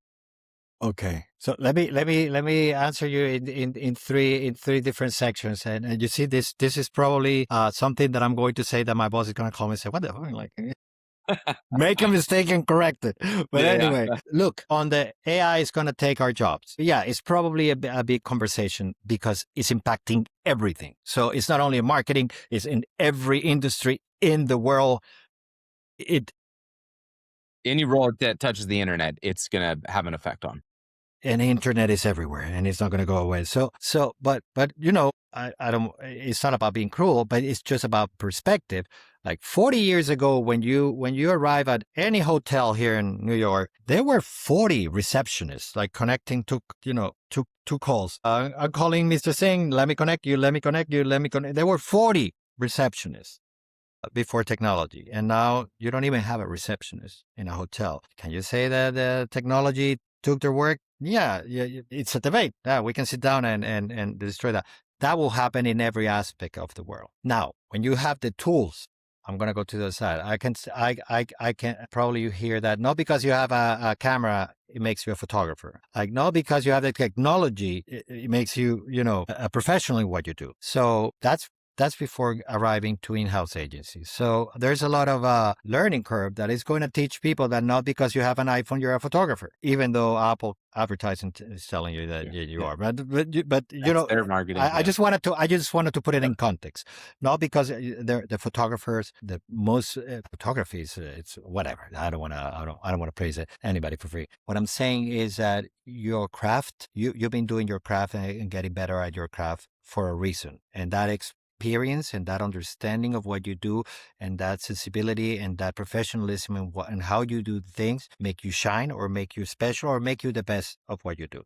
Okay, so let me answer you in three different sections, and you see, this is probably something that I'm going to say that my boss is going to call me and say, "What the fuck?" Like, make a mistake and correct it. But Yeah, anyway, look, on the AI is going to take our jobs. Yeah, it's probably a big conversation, because it's impacting everything. So it's not only in marketing, it's in every industry in the world. It any role that touches the internet, it's gonna have an effect on. and the internet is everywhere, and it's not going to go away. But I don't. It's not about being cruel, but it's just about perspective. Like 40 years ago, when you arrive at any hotel here in New York, there were 40 receptionists, like connecting to two calls. I'm calling Mr. Singh. Let me connect you. Let me connect you. Let me connect. There were 40 receptionists before technology. And now you don't even have a receptionist in a hotel. Can you say that the technology took their work? Yeah, yeah, it's a debate. Yeah, we can sit down and destroy that. That will happen in every aspect of the world. Now, when you have the tools, I'm gonna go to the side. I can probably you hear that, not because you have a camera, it makes you a photographer. Like, not because you have the technology, it makes you, a professional in what you do. So that's before arriving to in-house agencies. So there's a lot of learning curve that is going to teach people that not because you have an iPhone, you're a photographer, even though Apple advertising is telling you that Yeah, you yeah. are. But That's their marketing, I yeah. just wanted to put it Yep. in context, not because the photographers, the most photography is it's whatever. I don't want to praise it, anybody for free. What I'm saying is that your craft, you've been doing your craft and getting better at your craft for a reason, and that experience and that understanding of what you do, and that sensibility and that professionalism and how you do things make you shine or make you special or make you the best of what you do.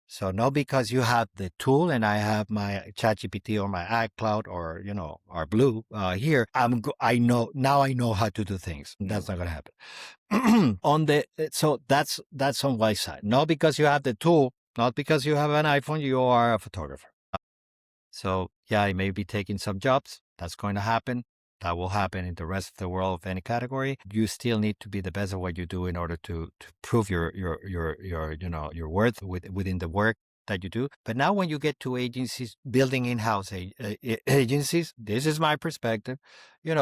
So not because you have the tool and I have my ChatGPT or my iCloud or our Blue here, I know how to do things. That's No. not going to happen. So that's on one side. Not because you have the tool Not because you have an iPhone, you are a photographer. So yeah, you may be taking some jobs. That's going to happen. That will happen in the rest of the world of any category. You still need to be the best at what you do in order to prove your your worth within the work that you do. But now when you get to agencies building in-house agencies, this is my perspective.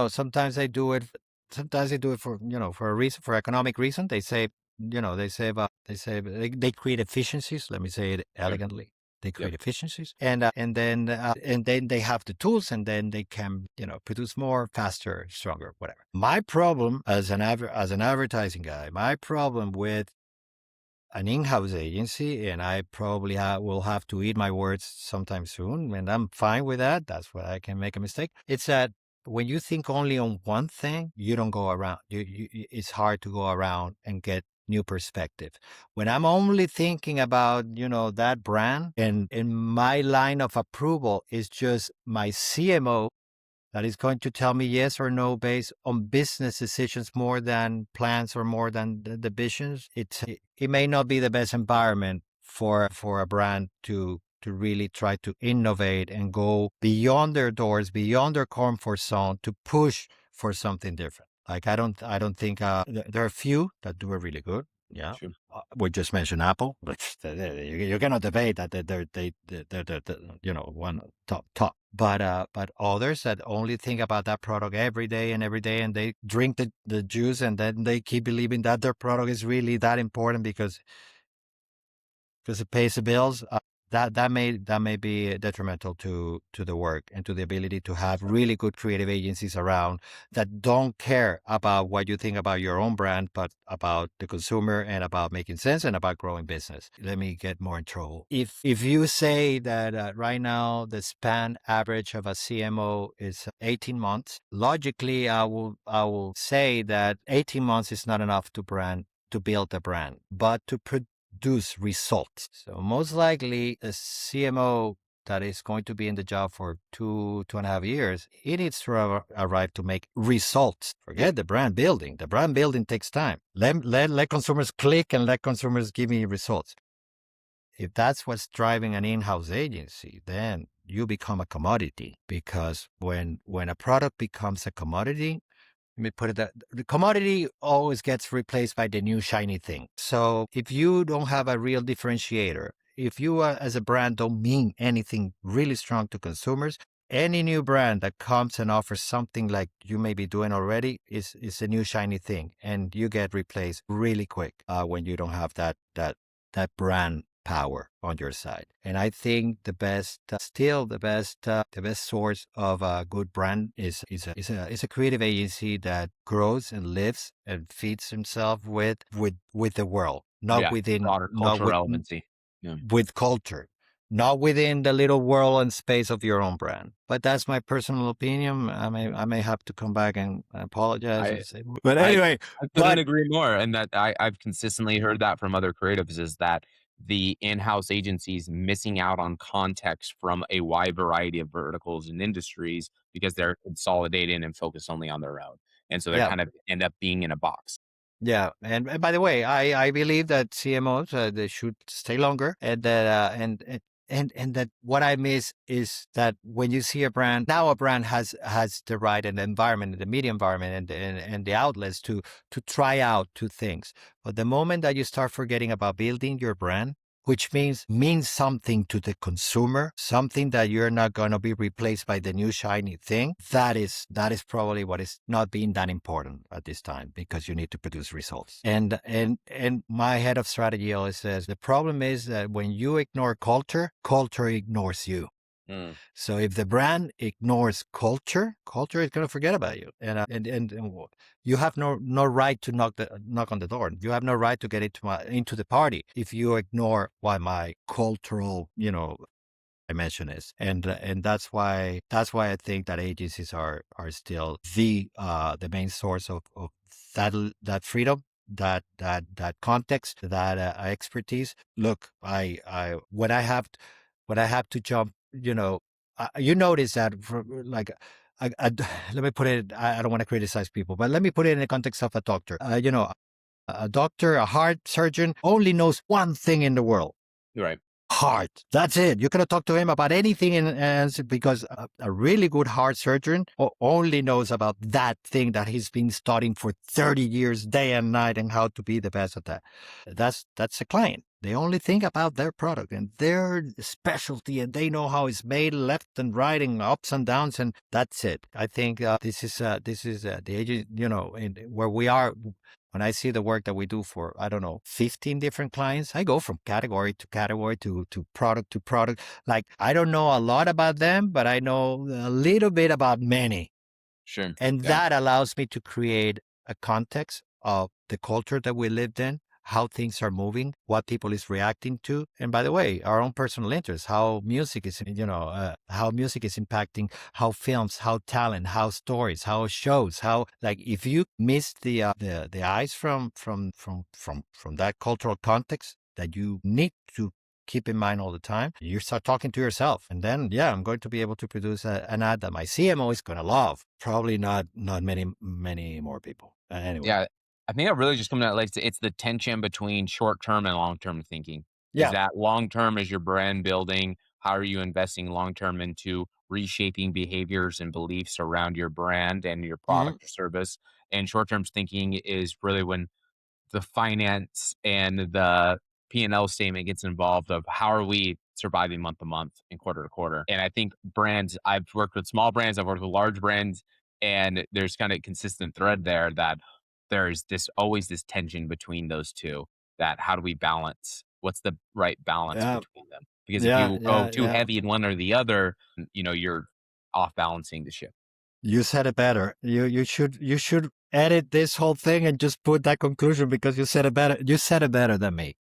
Sometimes they do it. Sometimes they do it for for a reason, for economic reason. They say they create efficiencies. Let me say it Sure. elegantly. They Yep. create efficiencies, and then they have the tools, and then they can produce more, faster, stronger, whatever. My problem as as an advertising guy, my problem with an in-house agency, and I probably will have to eat my words sometime soon, and I'm fine with that. That's where I can make a mistake. It's that when you think only on one thing, you don't go around. It's hard to go around and get new perspective. When I'm only thinking about that brand, and my line of approval is just my CMO that is going to tell me yes or no based on business decisions more than plans or more than the visions, it may not be the best environment for a brand to really try to innovate and go beyond their doors, beyond their comfort zone to push for something different. Like I don't think there are a few that do it really good. Yeah, Sure. we just mentioned Apple, but you cannot debate that they're one top. But others that only think about that product every day, and they drink the juice, and then they keep believing that their product is really that important because it pays the bills. That may be detrimental to the work and to the ability to have really good creative agencies around that don't care about what you think about your own brand, but about the consumer and about making sense and about growing business. Let me get more in trouble. If you say that right now the span average of a CMO is 18 months, logically I will say that 18 months is not enough to build a brand, but to produce results. So most likely a CMO that is going to be in the job for 2.5 years, it needs to arrive to make results. Yep. Forget the brand building. The brand building takes time. Let consumers click and let consumers give me results. If that's what's driving an in-house agency, then you become a commodity, because when a product becomes a commodity, let me put it that the commodity always gets replaced by the new shiny thing. So if you don't have a real differentiator, if you as a brand don't mean anything really strong to consumers, any new brand that comes and offers something like you may be doing already is a new shiny thing, and you get replaced really quick when you don't have that brand power on your side. And I think the best source of a good brand is a creative agency that grows and lives and feeds himself with the world, not Yeah. within Broader not cultural with relevancy. Yeah. with culture, not within the little world and space of your own brand. But that's my personal opinion. I may have to come back and apologize I and say, but I anyway, I couldn't but agree more, and that I've consistently heard that from other creatives is that the in-house agencies missing out on context from a wide variety of verticals and industries because they're consolidating and focused only on their own, and so they yeah. kind of end up being in a box. Yeah, and by the way, I believe that CMOs they should stay longer, and that and that what I miss is that when you see a brand now, a brand has the right and the environment, the media environment, and the outlets to try out two things. But the moment that you start forgetting about building your brand, which means something to the consumer, something that you're not going to be replaced by the new shiny thing. That is probably what is not being that important at this time, because you need to produce results. And my head of strategy always says the problem is that when you ignore culture, culture ignores you. Mm. So if the brand ignores culture, culture is going to forget about you, and you have no right to knock on the door. You have no right to get into the party if you ignore what my cultural dimension is, and that's why I think that agencies are still the main source of that freedom, that context, that expertise. Look, I when I have to jump, you notice that for like. Let me put it. I don't want to criticize people, but let me put it in the context of a doctor. A doctor, a heart surgeon, only knows one thing in the world. Right. Heart. That's it. You cannot talk to him about anything, because a really good heart surgeon only knows about that thing that he's been studying for 30 years, day and night, and how to be the best at that. That's a client. They only think about their product and their specialty, and they know how it's made, left and right, and ups and downs, and that's it. I think this is the age, where we are. When I see the work that we do for, I don't know, 15 different clients, I go from category to category to product to product. Like, I don't know a lot about them, but I know a little bit about many. Sure. And Yeah. that allows me to create a context of the culture that we lived in, how things are moving, what people is reacting to, and by the way, our own personal interests, how music is, how music is impacting, how films, how talent, how stories, how shows, how, like, if you miss the eyes from that cultural context that you need to keep in mind all the time, you start talking to yourself, and then, yeah, I'm going to be able to produce an ad that my CMO is going to love. Probably not many more people. Anyway, Yeah, I think it really just comes down, like, it's the tension between short-term and long-term thinking. Is yeah. that long-term is your brand building? How are you investing long-term into reshaping behaviors and beliefs around your brand and your Hmm. product or service? And short-term thinking is really when the finance and the P&L statement gets involved of how are we surviving month to month and quarter to quarter. And I think brands, I've worked with small brands, I've worked with large brands, and there's kind of consistent thread there that there's this always this tension between those two, that how do we balance? What's the right balance Yeah. between them? Because if Yeah. you go Yeah. too Yeah. heavy in one or the other, you're off balancing the ship. You said it better. You should edit this whole thing and just put that conclusion, because you said it better. You said it better than me,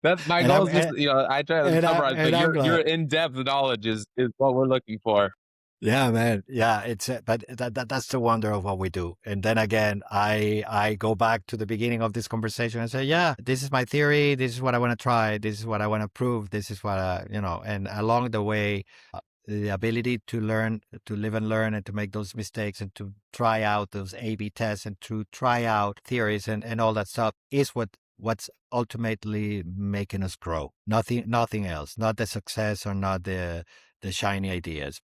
That's my and goal I'm is just, I try to summarize, but and I'm your glad. in-depth knowledge is what we're looking for. Yeah, man. Yeah, but that's the wonder of what we do. And then again, I go back to the beginning of this conversation and say, yeah, this is my theory. This is what I want to try. This is what I want to prove. This is what and along the way, the ability to learn, to live and learn, and to make those mistakes, and to try out those A/B tests, and to try out theories, and all that stuff is what's ultimately making us grow. Nothing else. Not the success, or not the shiny ideas,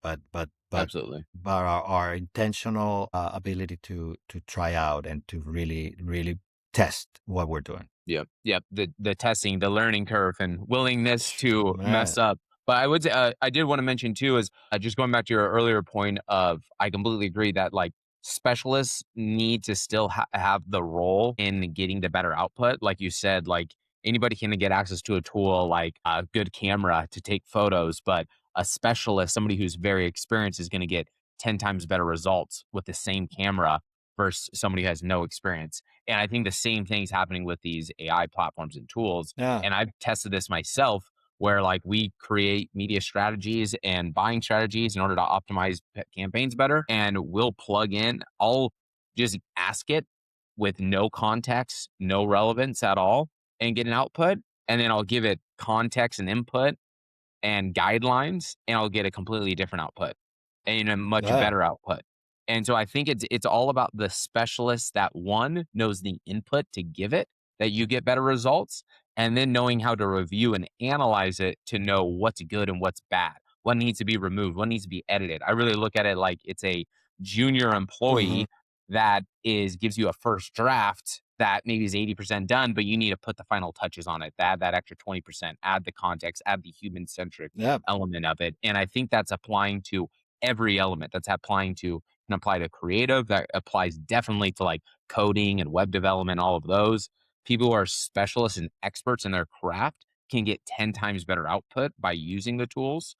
Absolutely. but our intentional ability to try out and to really test what we're doing. Yep, yep. The testing, the learning curve, and willingness to Man, mess up. But I would say, I did want to mention too is, just going back to your earlier point of, I completely agree that, like, specialists need to still have the role in getting the better output. Like you said, like, anybody can get access to a tool like a good camera to take photos, but a specialist, somebody who's very experienced, is going to get 10 times better results with the same camera versus somebody who has no experience. And I think the same thing's happening with these AI platforms and tools. yeah, And I've tested this myself, where, like, we create media strategies and buying strategies in order to optimize campaigns better. And we'll plug in, I'll just ask it with no context, no relevance at all, and get an output. And then I'll give it context and input and guidelines, and I'll get a completely different output and a much yeah. better output. And so I think it's all about the specialist that, one, knows the input to give it, that you get better results, and then knowing how to review and analyze it to know what's good and what's bad, what needs to be removed, what needs to be edited. I really look at it like it's a junior Hmm. employee that is gives you a first draft that maybe is 80% done, but you need to put the final touches on it, add that extra 20%, add the context, add the human centric Yeah. element of it. And I think that's applying to every element. That's applying to, can apply to creative, that applies definitely to, like, coding and web development, all of those. People who are specialists and experts in their craft can get 10 times better output by using the tools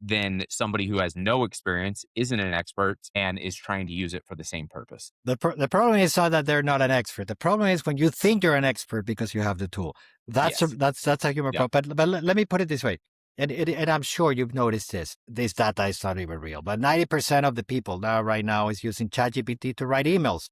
than somebody who has no experience, isn't an expert, and is trying to use it for the same purpose. The problem is not that they're not an expert. The problem is when you think you're an expert because you have the tool. Yes. That's a human Yep. problem. But let me put it this way, and I'm sure you've noticed this. This data is not even real, but 90% of the people now right now is using ChatGPT to write emails.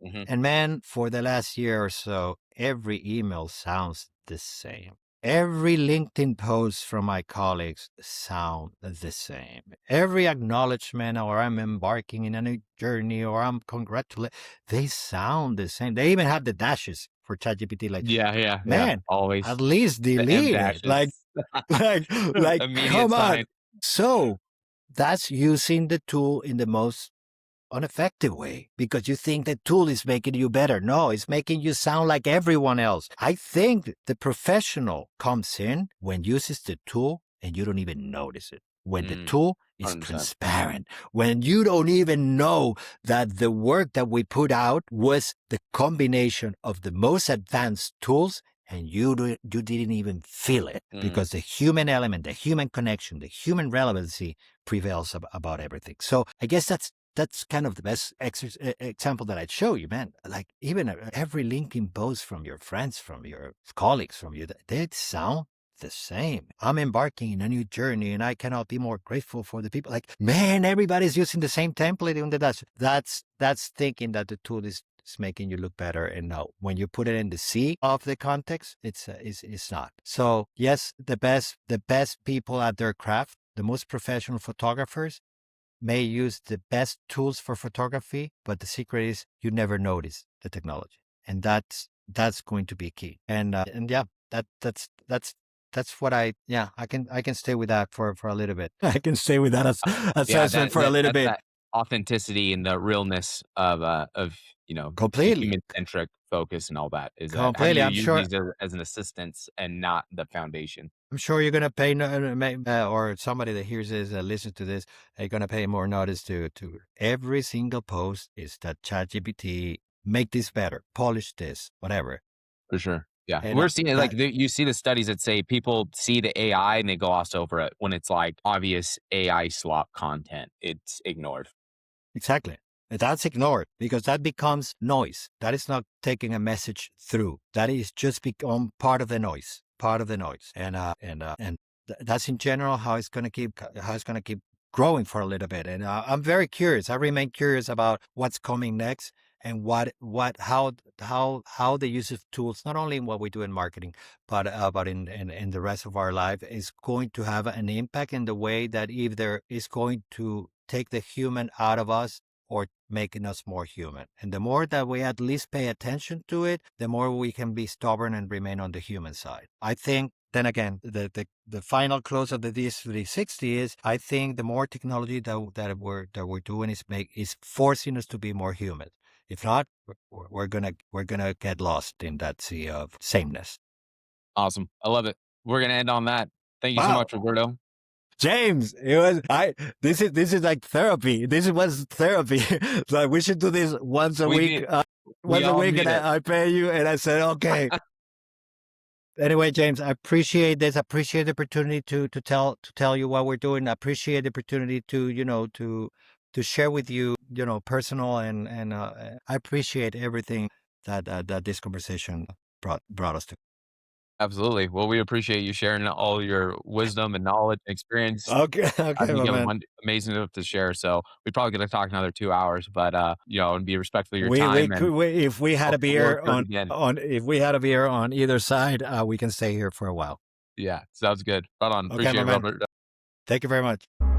Hmm. And man, for the last year or so, every email sounds the same. Every LinkedIn post from my colleagues sound the same. Every acknowledgement, or I'm embarking in a new journey, or I'm congratulating, they sound the same. They even have the dashes for ChatGPT. Like, Yeah, yeah, yeah. man, Always at least the M delete it. Like, dashes. like, like, Immediate come on. sign. So that's using the tool in the most ineffective way because you think the tool is making you better. No, it's making you sound like everyone else. I think the professional comes in when uses the tool and you don't even notice it. When the Mm, tool is 100%. transparent, when you don't even know that the work that we put out was the combination of the most advanced tools and you didn't even feel it Mm, because the human element, the human connection, the human relevancy prevails about everything. So I guess that's kind of the best example that I'd show you, man. Like even every LinkedIn post from your friends, from your colleagues, from you, they sound the same. I'm embarking in a new journey and I cannot be more grateful for the people. Like, man, everybody's using the same template. And that's thinking that the tool is making you look better. And no, when you put it in the sea of the context, it's not. So yes, the best people at their craft, the most professional photographers may use the best tools for photography, but the secret is you never notice the technology, and that's going to be key. And yeah, that's what I can stay with that for a little bit. I can stay with that as yeah, assessment that for a that little that's bit. that authenticity and the realness of, the Completely, human-centric focus and all that is that how do completely. you I'm use sure. these as an assistance and not the foundation? I'm sure you're gonna pay or somebody that hears this, listens to this, are gonna pay more notice to every single post is that ChatGPT make this better, polish this, whatever. For sure. Yeah. And We're seeing it like that you see the studies that say people see the AI and they gloss over it when it's like obvious AI slop content. It's ignored. exactly. That's ignored because that becomes noise. That is not taking a message through. That is just become part of the noise, part of the noise. And that's in general how it's gonna keep growing for a little bit. And I'm very curious. I remain curious about what's coming next and what how the use of tools, not only in what we do in marketing, but in the rest of our life, is going to have an impact in the way that either is going to take the human out of us or making us more human. And the more that we at least pay attention to it, the more we can be stubborn and remain on the human side. I think then again, the final close of the DS360 is I think the more technology that we're doing is forcing us to be more human. If not, we're gonna get lost in that sea of sameness. Awesome. I love it. We're gonna end on that. Thank you so Wow. much, Roberto. James, it was I. This is like therapy. This was therapy. So we should do this once a We week. need we Once a all week, need and it. I pay you. And I said, okay. Anyway, James, I appreciate this. I appreciate the opportunity to tell you what we're doing. I appreciate the opportunity to share with you, personal and I appreciate everything that this conversation brought us to. Absolutely. Well, we appreciate you sharing all your wisdom and knowledge and experience. Okay, I okay, think my you have man. amazing stuff to share. So we probably gonna talk another 2 hours, but and be respectful of your We time could and if we had a hopefully we'll beer do it on again. on if we had a beer on either side, we can stay here for a while. Yeah, sounds good. Right on. Okay, Appreciate my it, man. Robert. Thank you very much.